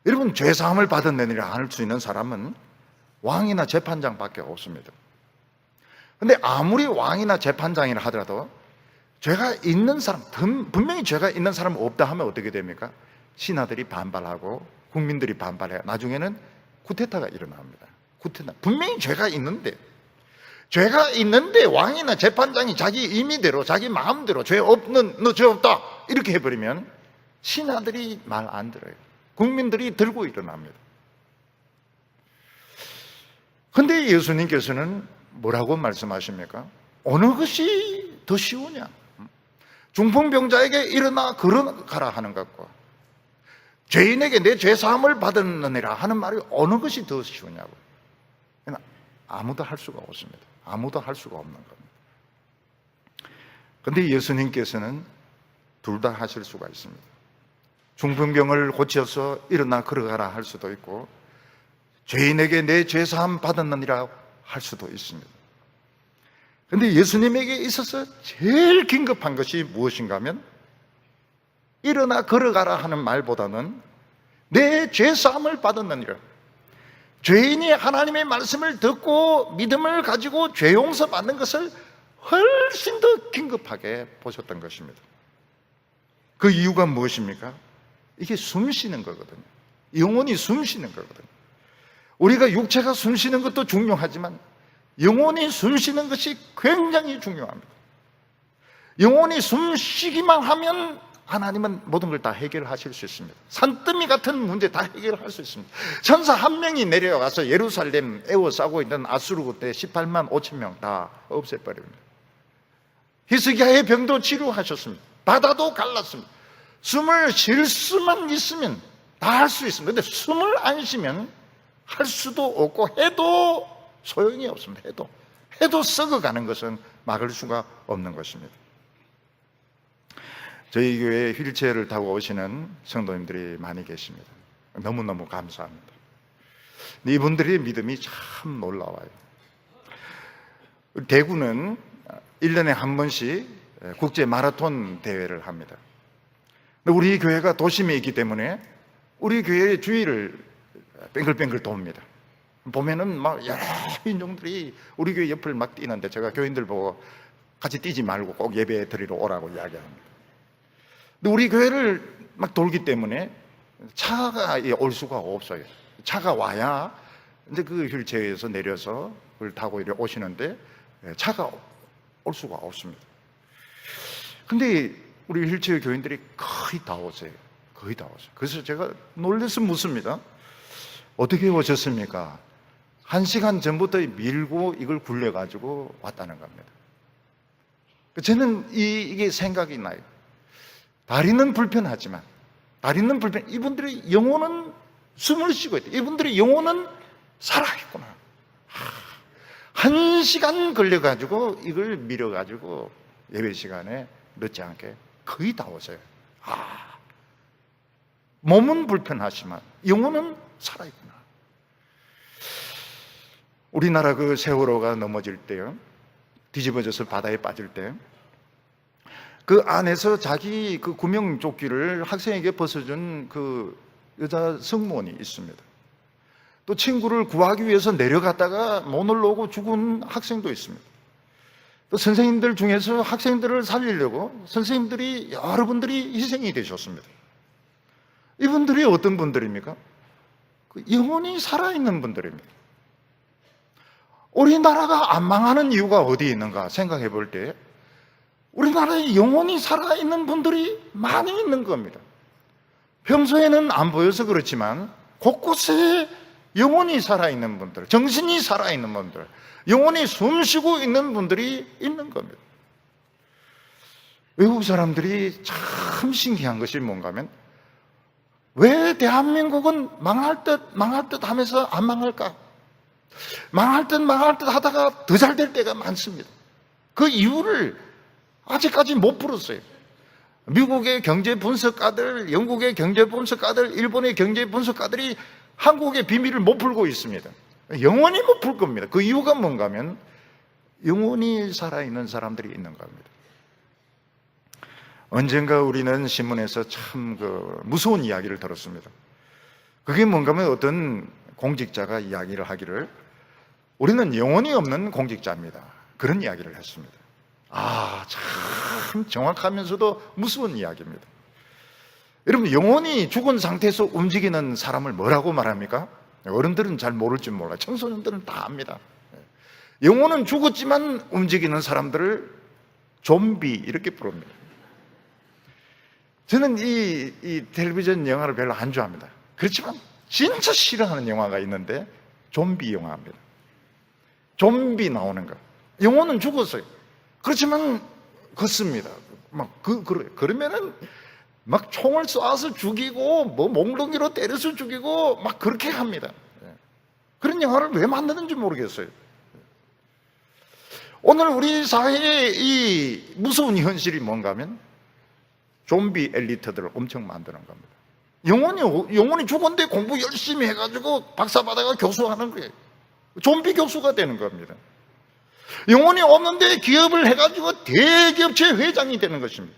여러분, 죄사함을 받았느니라 할 수 있는 사람은 왕이나 재판장밖에 없습니다. 근데 아무리 왕이나 재판장이라 하더라도 죄가 있는 사람, 분명히 죄가 있는 사람 없다 하면 어떻게 됩니까? 신하들이 반발하고 국민들이 반발해요. 나중에는 쿠데타가 일어납니다. 쿠데타. 분명히 죄가 있는데 왕이나 재판장이 자기 임의대로, 자기 마음대로 죄 없는, 너 죄 없다 이렇게 해버리면 신하들이 말 안 들어요. 국민들이 들고 일어납니다. 근데 예수님께서는 뭐라고 말씀하십니까? 어느 것이 더 쉬우냐? 중풍병자에게 일어나 걸어가라 하는 것과 죄인에게 내 죄사함을 받았느니라 하는 말이 어느 것이 더 쉬우냐고. 아무도 할 수가 없습니다. 아무도 할 수가 없는 겁니다. 근데 예수님께서는 둘 다 하실 수가 있습니다. 중풍병을 고쳐서 일어나 걸어가라 할 수도 있고 죄인에게 내 죄사함 받았느니라 할 수도 있습니다. 그런데 예수님에게 있어서 제일 긴급한 것이 무엇인가 하면 일어나 걸어가라 하는 말보다는 내 죄사함을 받았느니라, 죄인이 하나님의 말씀을 듣고 믿음을 가지고 죄 용서 받는 것을 훨씬 더 긴급하게 보셨던 것입니다. 그 이유가 무엇입니까? 이게 숨 쉬는 거거든요. 영혼이 숨 쉬는 거거든요. 우리가 육체가 숨 쉬는 것도 중요하지만 영혼이 숨 쉬는 것이 굉장히 중요합니다. 영혼이 숨 쉬기만 하면 하나님은 모든 걸 다 해결하실 수 있습니다. 산더미 같은 문제 다 해결할 수 있습니다. 천사 한 명이 내려와서 예루살렘 에워싸고 있는 아수르 군대 18만 5천 명 다 없애버립니다. 히스기야의 병도 치료하셨습니다. 바다도 갈랐습니다. 숨을 쉴 수만 있으면 다 할 수 있습니다. 그런데 숨을 안 쉬면 할 수도 없고 해도 소용이 없습니다. 해도 썩어가는 것은 막을 수가 없는 것입니다. 저희 교회에 휠체어를 타고 오시는 성도님들이 많이 계십니다. 너무너무 감사합니다. 이분들의 믿음이 참 놀라워요. 대구는 1년에 한 번씩 국제 마라톤 대회를 합니다. 우리 교회가 도심에 있기 때문에 우리 교회의 주위를 뱅글뱅글 돕니다. 보면은 막 여러 인종들이 우리 교회 옆을 막 뛰는데 제가 교인들 보고 같이 뛰지 말고 꼭 예배 드리러 오라고 이야기합니다. 근데 우리 교회를 막 돌기 때문에 차가 올 수가 없어요. 차가 와야 이제 그 휠체어에서 내려서 그걸 타고 이렇게 오시는데 차가 올 수가 없습니다. 근데 우리 휠체어 교인들이 거의 다 오세요. 거의 다 오세요. 그래서 제가 놀라서 묻습니다. 어떻게 오셨습니까? 1시간 전부터 밀고 이걸 굴려가지고 왔다는 겁니다. 저는 이게 생각이 나요. 다리는 불편하지만, 이분들의 영혼은 숨을 쉬고 있다. 이분들의 영혼은 살아있구나. 1시간 걸려가지고 이걸 밀어가지고 예배 시간에 늦지 않게 거의 다 오세요. 몸은 불편하지만 영혼은 살아있구나. 우리나라 그 세월호가 넘어질 때요, 뒤집어져서 바다에 빠질 때, 그 안에서 자기 그 구명조끼를 학생에게 벗어준 그 여자 승무원이 있습니다. 또 친구를 구하기 위해서 내려갔다가 못 올라오고 죽은 학생도 있습니다. 또 선생님들 중에서 학생들을 살리려고 선생님들이 여러분들이 희생이 되셨습니다. 이분들이 어떤 분들입니까? 영혼이 살아있는 분들입니다. 우리나라가 안 망하는 이유가 어디에 있는가 생각해 볼 때 우리나라에 영혼이 살아있는 분들이 많이 있는 겁니다. 평소에는 안 보여서 그렇지만 곳곳에 영혼이 살아있는 분들, 정신이 살아있는 분들, 영혼이 숨쉬고 있는 분들이 있는 겁니다. 외국 사람들이 참 신기한 것이 뭔가 하면, 왜 대한민국은 망할 듯 하면서 안 망할까? 망할 듯 하다가 더 잘 될 때가 많습니다. 그 이유를 아직까지 못 풀었어요. 미국의 경제 분석가들, 영국의 경제 분석가들, 일본의 경제 분석가들이 한국의 비밀을 못 풀고 있습니다. 영원히 못 풀 겁니다. 그 이유가 뭔가 하면 영원히 살아있는 사람들이 있는 겁니다. 언젠가 우리는 신문에서 참 무서운 이야기를 들었습니다. 그게 뭔가 하면 어떤 공직자가 이야기를 하기를, 우리는 영혼이 없는 공직자입니다. 그런 이야기를 했습니다. 참 정확하면서도 무서운 이야기입니다. 여러분, 영혼이 죽은 상태에서 움직이는 사람을 뭐라고 말합니까? 어른들은 잘 모를지 몰라요. 청소년들은 다 압니다. 영혼은 죽었지만 움직이는 사람들을 좀비 이렇게 부릅니다. 저는 이 텔레비전 영화를 별로 안 좋아합니다. 그렇지만 진짜 싫어하는 영화가 있는데 좀비 영화입니다. 좀비 나오는 거. 영혼은 죽었어요. 그렇지만 걷습니다. 그러면은 막 총을 쏴서 죽이고 몽둥이로 때려서 죽이고 막 그렇게 합니다. 그런 영화를 왜 만드는지 모르겠어요. 오늘 우리 사회의 이 무서운 현실이 뭔가 하면 좀비 엘리트들을 엄청 만드는 겁니다. 영혼이 죽었는데 공부 열심히 해가지고 박사 받아가 교수하는 거예요. 좀비 교수가 되는 겁니다. 영혼이 없는데 기업을 해가지고 대기업체 회장이 되는 것입니다.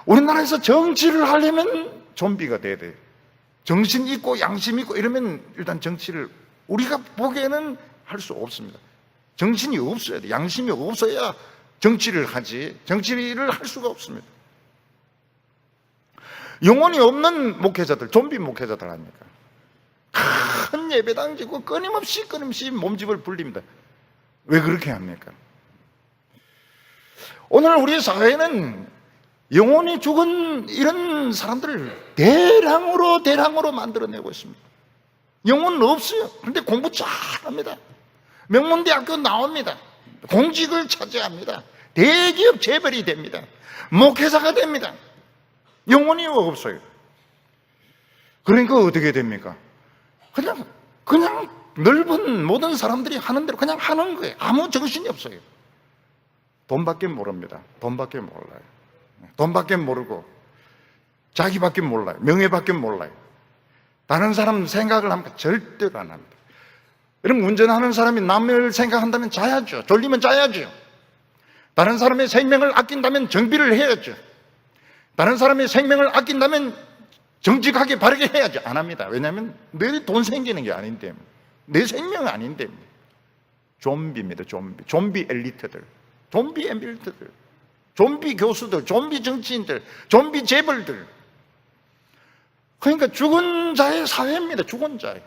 우리나라에서 정치를 하려면 좀비가 돼야 돼요. 정신 있고 양심 있고 이러면 일단 정치를 우리가 보기에는 할 수 없습니다. 정신이 없어야 돼. 양심이 없어야 정치를 하지. 정치를 할 수가 없습니다. 영혼이 없는 목회자들, 좀비 목회자들 아닙니까? 큰 예배당 지고 끊임없이 몸집을 불립니다. 왜 그렇게 합니까? 오늘 우리 사회는 영혼이 죽은 이런 사람들을 대량으로 만들어내고 있습니다. 영혼은 없어요. 그런데 공부 잘합니다. 명문대학교 나옵니다. 공직을 차지합니다. 대기업 재벌이 됩니다. 목회자가 됩니다. 영혼이 없어요. 그러니까 어떻게 됩니까? 그냥 넓은 모든 사람들이 하는 대로 그냥 하는 거예요. 아무 정신이 없어요. 돈밖에 모릅니다. 돈밖에 몰라요. 돈밖에 모르고 자기밖에 몰라요. 명예밖에 몰라요. 다른 사람 생각을 하면 절대로 안 합니다. 여러분, 운전하는 사람이 남을 생각한다면 자야죠. 졸리면 자야죠. 다른 사람의 생명을 아낀다면 정비를 해야죠. 다른 사람의 생명을 아낀다면 정직하게 바르게 해야죠. 안 합니다. 왜냐하면 내 돈 생기는 게 아닌데, 내 생명 아닌데. 좀비입니다. 좀비 엘리트들, 좀비 엘리트들, 좀비 교수들, 좀비 정치인들, 좀비 재벌들. 그러니까 죽은 자의 사회입니다. 죽은 자의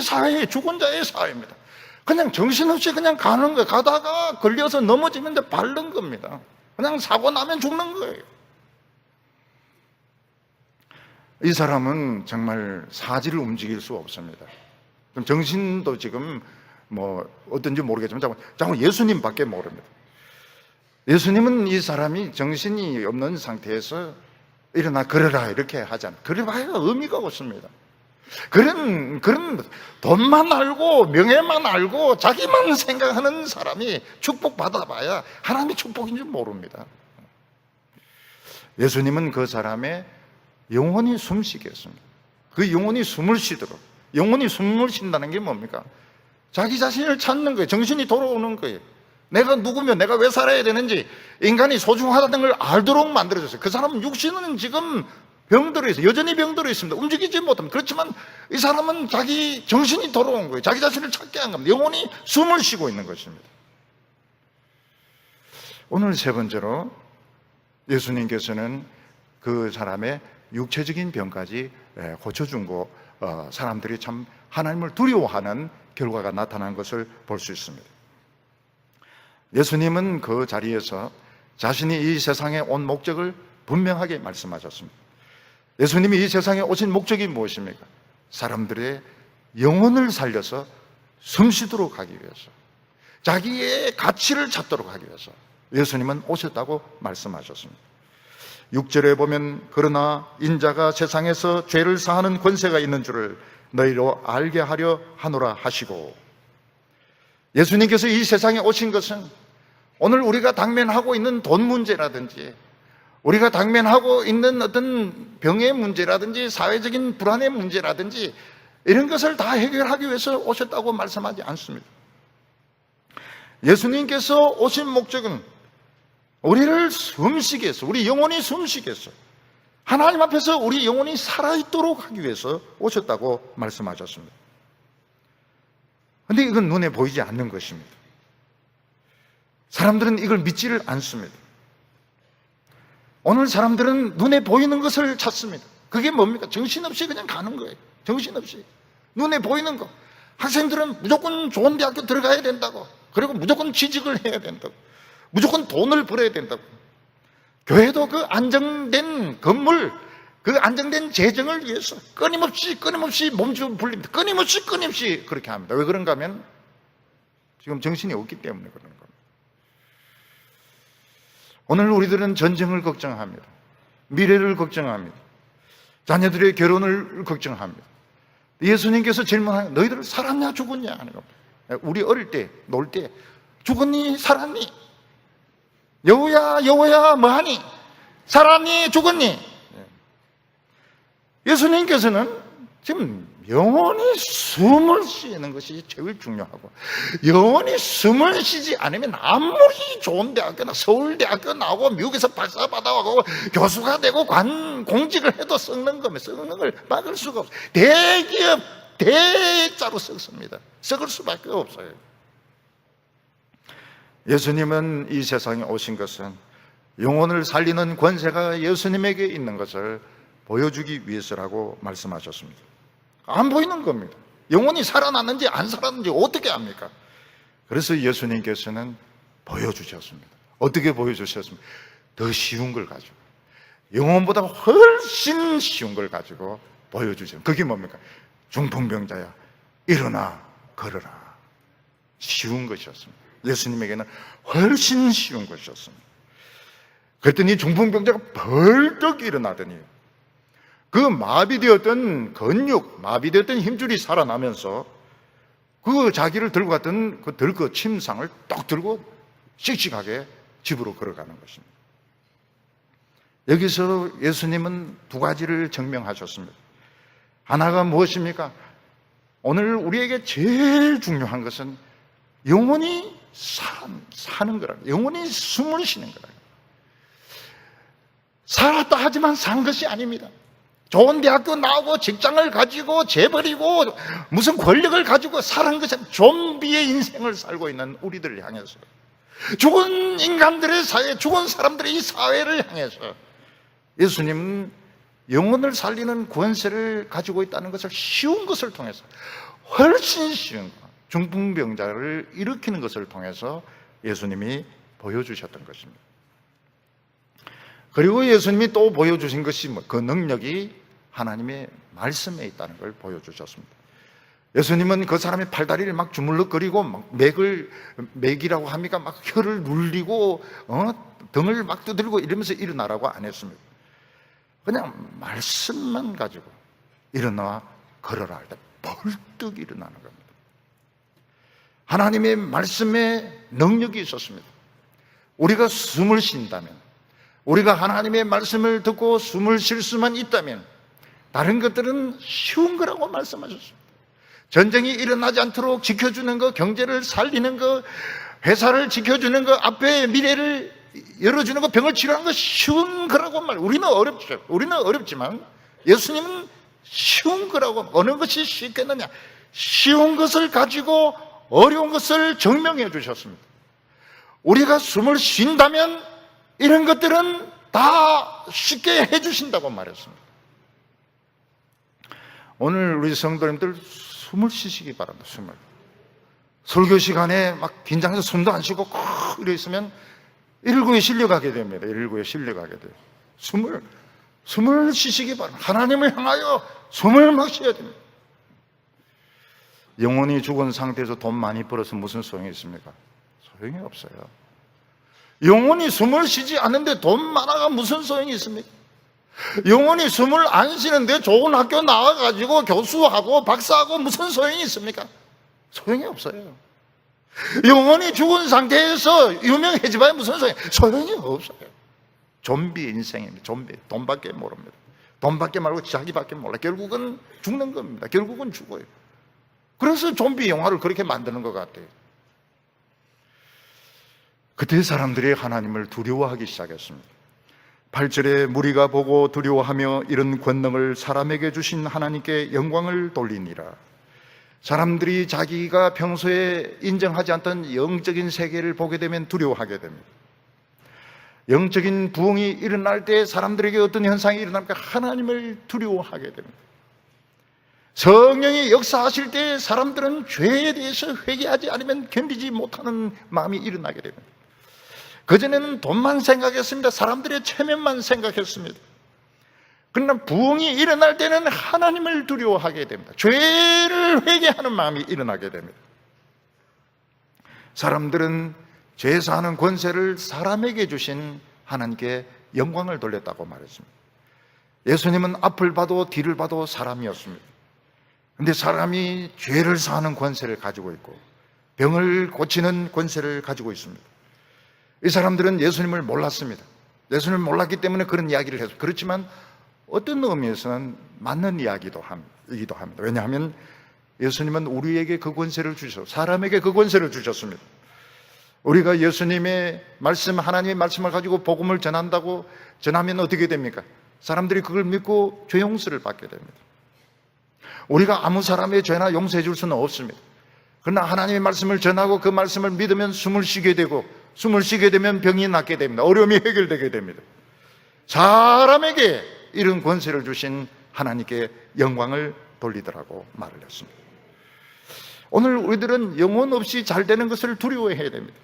사회, 죽은 자의 사회입니다. 그냥 정신없이 그냥 가는 거예요. 가다가 걸려서 넘어지면 밟는 겁니다. 그냥 사고 나면 죽는 거예요. 이 사람은 정말 사지를 움직일 수 없습니다. 정신도 지금 어떤지 모르겠지만 자꾸 예수님밖에 모릅니다. 예수님은 이 사람이 정신이 없는 상태에서 일어나 걸어라 이렇게 하잖아요. 그래봐야 의미가 없습니다. 그런 돈만 알고 명예만 알고 자기만 생각하는 사람이 축복받아봐야 하나님의 축복인 줄 모릅니다. 예수님은 그 사람의 영혼이 숨쉬게 했습니다. 그 영혼이 숨을 쉬도록. 영혼이 숨을 쉰다는 게 뭡니까? 자기 자신을 찾는 거예요. 정신이 돌아오는 거예요. 내가 누구며 내가 왜 살아야 되는지, 인간이 소중하다는 걸 알도록 만들어졌어요. 그 사람은 육신은 지금 병들어 있어요. 여전히 병들어 있습니다. 움직이지 못합니다. 그렇지만 이 사람은 자기 정신이 돌아온 거예요. 자기 자신을 찾게 한 겁니다. 영혼이 숨을 쉬고 있는 것입니다. 오늘 세 번째로 예수님께서는 그 사람의 육체적인 병까지 고쳐준 사람들이 참 하나님을 두려워하는 결과가 나타난 것을 볼 수 있습니다. 예수님은 그 자리에서 자신이 이 세상에 온 목적을 분명하게 말씀하셨습니다. 예수님이 이 세상에 오신 목적이 무엇입니까? 사람들의 영혼을 살려서 숨쉬도록 하기 위해서, 자기의 가치를 찾도록 하기 위해서 예수님은 오셨다고 말씀하셨습니다. 6절에 보면 그러나 인자가 세상에서 죄를 사하는 권세가 있는 줄을 너희로 알게 하려 하노라 하시고, 예수님께서 이 세상에 오신 것은 오늘 우리가 당면하고 있는 돈 문제라든지 우리가 당면하고 있는 어떤 병의 문제라든지 사회적인 불안의 문제라든지 이런 것을 다 해결하기 위해서 오셨다고 말씀하지 않습니다. 예수님께서 오신 목적은 우리를 숨쉬게 해서, 우리 영혼이 숨쉬게 해서 하나님 앞에서 우리 영혼이 살아있도록 하기 위해서 오셨다고 말씀하셨습니다. 그런데 이건 눈에 보이지 않는 것입니다. 사람들은 이걸 믿지를 않습니다. 오늘 사람들은 눈에 보이는 것을 찾습니다. 그게 뭡니까? 정신없이 그냥 가는 거예요. 정신없이 눈에 보이는 거. 학생들은 무조건 좋은 대학교 들어가야 된다고, 그리고 무조건 취직을 해야 된다고, 무조건 돈을 벌어야 된다고. 교회도 그 안정된 건물, 그 안정된 재정을 위해서 끊임없이 몸집을 불립니다. 끊임없이 그렇게 합니다. 왜 그런가 하면 지금 정신이 없기 때문에 그런 겁니다. 오늘 우리들은 전쟁을 걱정합니다. 미래를 걱정합니다. 자녀들의 결혼을 걱정합니다. 예수님께서 질문하는, 너희들 살았냐 죽었냐 하는 겁니다. 우리 어릴 때 놀 때 죽었니 살았니, 여우야 뭐하니, 살았니 죽었니. 예수님께서는 지금 영원히 숨을 쉬는 것이 제일 중요하고, 영원히 숨을 쉬지 않으면 아무리 좋은 대학교나 서울대학교 나오고 미국에서 박사 받아가고 교수가 되고 공직을 해도 썩는 겁니다. 썩는 걸 막을 수가 없어요. 대기업 대자로 썩습니다. 썩을 수밖에 없어요. 예수님은 이 세상에 오신 것은 영혼을 살리는 권세가 예수님에게 있는 것을 보여주기 위해서라고 말씀하셨습니다. 안 보이는 겁니다. 영혼이 살아났는지 안 살아났는지 어떻게 압니까? 그래서 예수님께서는 보여주셨습니다. 어떻게 보여주셨습니까? 더 쉬운 걸 가지고, 영혼보다 훨씬 쉬운 걸 가지고 보여주셨습니다. 그게 뭡니까? 중풍병자야 일어나 걸어라. 쉬운 것이었습니다. 예수님에게는 훨씬 쉬운 것이었습니다. 그랬더니 중풍병자가 벌떡 일어나더니 그 마비되었던 근육, 마비되었던 힘줄이 살아나면서 그 자기를 들고 갔던 그 들거 침상을 떡 들고 씩씩하게 집으로 걸어가는 것입니다. 여기서 예수님은 두 가지를 증명하셨습니다. 하나가 무엇입니까? 오늘 우리에게 제일 중요한 것은 영원히 사는 거라. 영원히 숨을 쉬는 거라. 살았다 하지만 산 것이 아닙니다. 좋은 대학교 나오고 직장을 가지고 재벌이고 무슨 권력을 가지고 살은 것은 좀비의 인생을 살고 있는 우리들을 향해서, 죽은 인간들의 사회, 죽은 사람들의 이 사회를 향해서 예수님은 영혼을 살리는 권세를 가지고 있다는 것을 쉬운 것을 통해서, 훨씬 쉬운 중풍병자를 일으키는 것을 통해서 예수님이 보여주셨던 것입니다. 그리고 예수님이 또 보여주신 것이 그 능력이 하나님의 말씀에 있다는 걸 보여주셨습니다. 예수님은 그 사람의 팔다리를 막 주물럭거리고 막 맥이라고 합니까? 막 혀를 눌리고 등을 막 두드리고 이러면서 일어나라고 안 했습니다. 그냥 말씀만 가지고 일어나 걸어라 할 때 벌떡 일어나는 겁니다. 하나님의 말씀에 능력이 있었습니다. 우리가 숨을 쉰다면, 우리가 하나님의 말씀을 듣고 숨을 쉴 수만 있다면 다른 것들은 쉬운 거라고 말씀하셨습니다. 전쟁이 일어나지 않도록 지켜주는 거, 경제를 살리는 거, 회사를 지켜주는 거, 앞에 미래를 열어주는 거, 병을 치료하는 거 쉬운 거라고 우리는 어렵죠. 우리는 어렵지만 예수님은 쉬운 거라고. 어느 것이 쉽겠느냐? 쉬운 것을 가지고 어려운 것을 증명해 주셨습니다. 우리가 숨을 쉰다면 이런 것들은 다 쉽게 해 주신다고 말했습니다. 오늘 우리 성도님들 숨을 쉬시기 바랍니다. 숨을. 설교 시간에 막 긴장해서 숨도 안 쉬고 콕 이래 있으면 119에 실려가게 됩니다. 119에 실려가게 돼요. 숨을 쉬시기 바랍니다. 하나님을 향하여 숨을 막 쉬어야 됩니다. 영혼이 죽은 상태에서 돈 많이 벌어서 무슨 소용이 있습니까? 소용이 없어요. 영혼이 숨을 쉬지 않는데 돈 많아가 무슨 소용이 있습니까? 영혼이 숨을 안 쉬는데 좋은 학교 나와가지고 교수하고 박사하고 무슨 소용이 있습니까? 소용이 없어요. 영혼이 죽은 상태에서 유명해지봐야 무슨 소용이 없어요. 좀비 인생입니다. 좀비. 돈밖에 모릅니다. 돈밖에 말고 자기밖에 몰라. 결국은 죽는 겁니다. 결국은 죽어요. 그래서 좀비 영화를 그렇게 만드는 것 같아요. 그때 사람들이 하나님을 두려워하기 시작했습니다. 8절에 무리가 보고 두려워하며 이런 권능을 사람에게 주신 하나님께 영광을 돌리니라. 사람들이 자기가 평소에 인정하지 않던 영적인 세계를 보게 되면 두려워하게 됩니다. 영적인 부흥이 일어날 때 사람들에게 어떤 현상이 일어납니까? 하나님을 두려워하게 됩니다. 성령이 역사하실 때 사람들은 죄에 대해서 회개하지 않으면 견디지 못하는 마음이 일어나게 됩니다. 그전에는 돈만 생각했습니다. 사람들의 체면만 생각했습니다. 그러나 부흥이 일어날 때는 하나님을 두려워하게 됩니다. 죄를 회개하는 마음이 일어나게 됩니다. 사람들은 죄 사하는 권세를 사람에게 주신 하나님께 영광을 돌렸다고 말했습니다. 예수님은 앞을 봐도 뒤를 봐도 사람이었습니다. 그런데 사람이 죄를 사하는 권세를 가지고 있고 병을 고치는 권세를 가지고 있습니다. 이 사람들은 예수님을 몰랐습니다. 예수님을 몰랐기 때문에 그런 이야기를 해서, 그렇지만 어떤 의미에서는 맞는 이야기이기도 합니다. 왜냐하면 예수님은 우리에게 그 권세를 주셨고 사람에게 그 권세를 주셨습니다. 우리가 예수님의 말씀, 하나님의 말씀을 가지고 복음을 전하면 어떻게 됩니까? 사람들이 그걸 믿고 죄 용서를 받게 됩니다. 우리가 아무 사람의 죄나 용서해 줄 수는 없습니다. 그러나 하나님의 말씀을 전하고 그 말씀을 믿으면 숨을 쉬게 되고, 숨을 쉬게 되면 병이 낫게 됩니다. 어려움이 해결되게 됩니다. 사람에게 이런 권세를 주신 하나님께 영광을 돌리더라고 말을 했습니다. 오늘 우리들은 영혼 없이 잘 되는 것을 두려워해야 됩니다.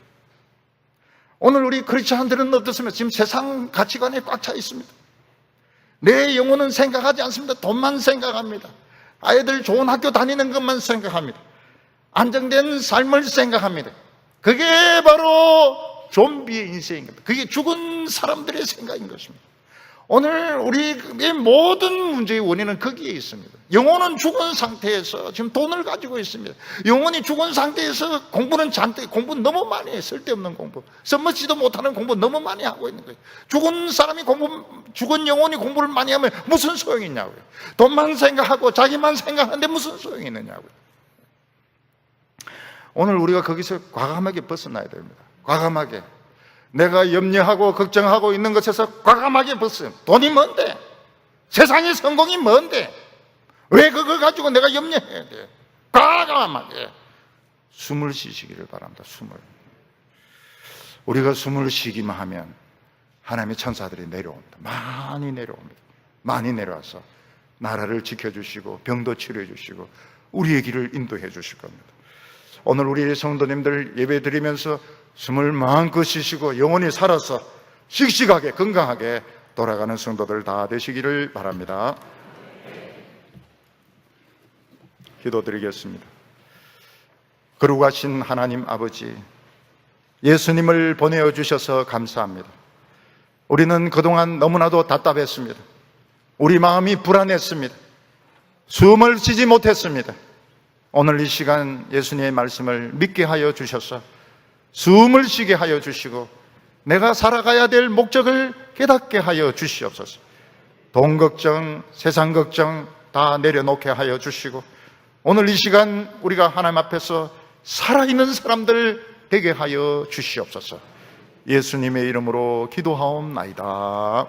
오늘 우리 크리스찬들은 어떻습니까? 지금 세상 가치관에 꽉 차 있습니다. 내 영혼은 생각하지 않습니다. 돈만 생각합니다. 아이들 좋은 학교 다니는 것만 생각합니다. 안정된 삶을 생각합니다. 그게 바로 좀비의 인생인 겁니다. 그게 죽은 사람들의 생각인 것입니다. 오늘 우리의 모든 문제의 원인은 거기에 있습니다. 영혼은 죽은 상태에서 지금 돈을 가지고 있습니다. 영혼이 죽은 상태에서 공부는 공부 너무 많이 해. 쓸데없는 공부, 써먹지도 못하는 공부 너무 많이 하고 있는 거예요. 죽은 영혼이 공부를 많이 하면 무슨 소용이 있냐고요. 돈만 생각하고 자기만 생각하는데 무슨 소용이 있느냐고요. 오늘 우리가 거기서 과감하게 벗어나야 됩니다. 과감하게. 내가 염려하고 걱정하고 있는 것에서 과감하게 벗어요. 돈이 뭔데? 세상의 성공이 뭔데? 왜 그걸 가지고 내가 염려해야 돼? 과감하게 숨을 쉬시기를 바랍니다. 숨을. 우리가 숨을 쉬기만 하면 하나님의 천사들이 내려옵니다. 많이 내려옵니다. 많이 내려와서 나라를 지켜주시고 병도 치료해 주시고 우리의 길을 인도해 주실 겁니다. 오늘 우리 성도님들 예배 드리면서 숨을 마음껏 쉬시고 영혼이 살아서 씩씩하게 건강하게 돌아가는 성도들 다 되시기를 바랍니다. 기도드리겠습니다. 거룩하신 하나님 아버지, 예수님을 보내어 주셔서 감사합니다. 우리는 그동안 너무나도 답답했습니다. 우리 마음이 불안했습니다. 숨을 쉬지 못했습니다. 오늘 이 시간 예수님의 말씀을 믿게 하여 주셔서 숨을 쉬게 하여 주시고 내가 살아가야 될 목적을 깨닫게 하여 주시옵소서. 돈 걱정, 세상 걱정 다 내려놓게 하여 주시고 오늘 이 시간 우리가 하나님 앞에서 살아있는 사람들 되게 하여 주시옵소서. 예수님의 이름으로 기도하옵나이다.